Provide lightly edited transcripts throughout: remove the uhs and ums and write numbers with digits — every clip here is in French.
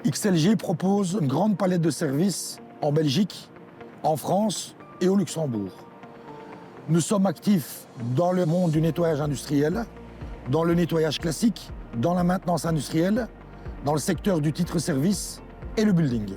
XLG propose une grande palette de services en Belgique, en France et au Luxembourg. Nous sommes actifs dans le monde du nettoyage industriel, dans le nettoyage classique, dans la maintenance industrielle, dans le secteur du titre-service et le building.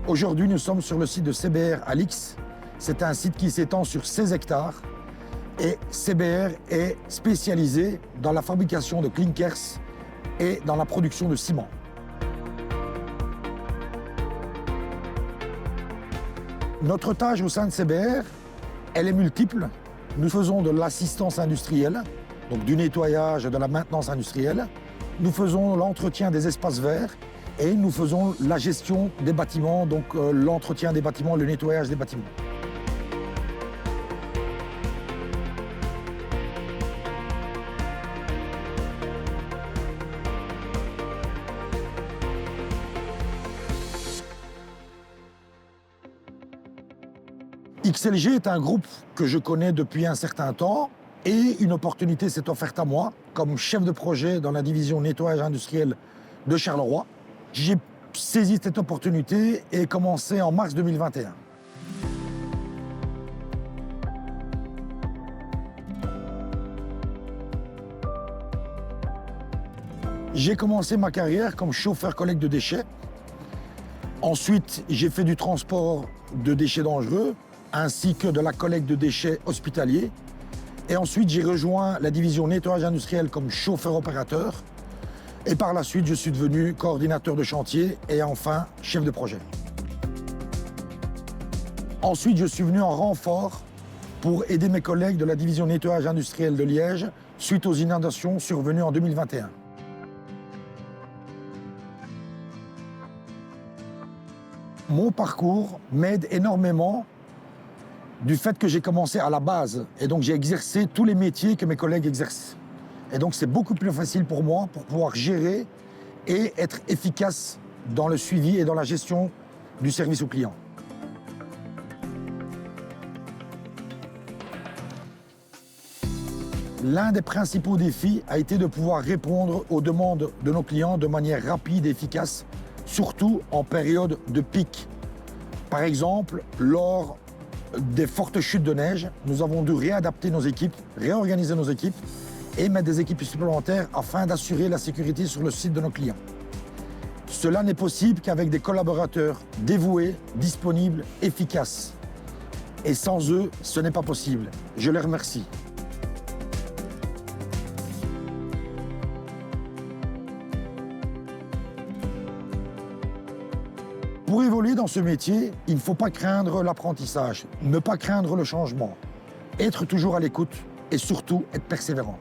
Aujourd'hui, nous sommes sur le site de CBR à Lix. C'est un site qui s'étend sur 16 hectares et CBR est spécialisé dans la fabrication de clinkers et dans la production de ciment. Notre tâche au sein de CBR, elle est multiple. Nous faisons de l'assistance industrielle, donc du nettoyage et de la maintenance industrielle. Nous faisons l'entretien des espaces verts et nous faisons la gestion des bâtiments, donc l'entretien des bâtiments, le nettoyage des bâtiments. XLG est un groupe que je connais depuis un certain temps et une opportunité s'est offerte à moi comme chef de projet dans la division nettoyage industriel de Charleroi. J'ai saisi cette opportunité et commencé en mars 2021. J'ai commencé ma carrière comme chauffeur collecte de déchets. Ensuite, j'ai fait du transport de déchets dangereux ainsi que de la collecte de déchets hospitaliers. Et ensuite, j'ai rejoint la division nettoyage industriel comme chauffeur opérateur. Et par la suite, je suis devenu coordinateur de chantier et enfin chef de projet. Ensuite, je suis venu en renfort pour aider mes collègues de la division nettoyage industriel de Liège suite aux inondations survenues en 2021. Mon parcours m'aide énormément du fait que j'ai commencé à la base et donc j'ai exercé tous les métiers que mes collègues exercent. Et donc c'est beaucoup plus facile pour moi pour pouvoir gérer et être efficace dans le suivi et dans la gestion du service au client. L'un des principaux défis a été de pouvoir répondre aux demandes de nos clients de manière rapide et efficace, surtout en période de pic. Par exemple, lors des fortes chutes de neige, nous avons dû réadapter nos équipes, réorganiser nos équipes et mettre des équipes supplémentaires afin d'assurer la sécurité sur le site de nos clients. Cela n'est possible qu'avec des collaborateurs dévoués, disponibles, efficaces. Et sans eux, ce n'est pas possible. Je les remercie. Pour évoluer dans ce métier, il ne faut pas craindre l'apprentissage, ne pas craindre le changement, être toujours à l'écoute et surtout être persévérant.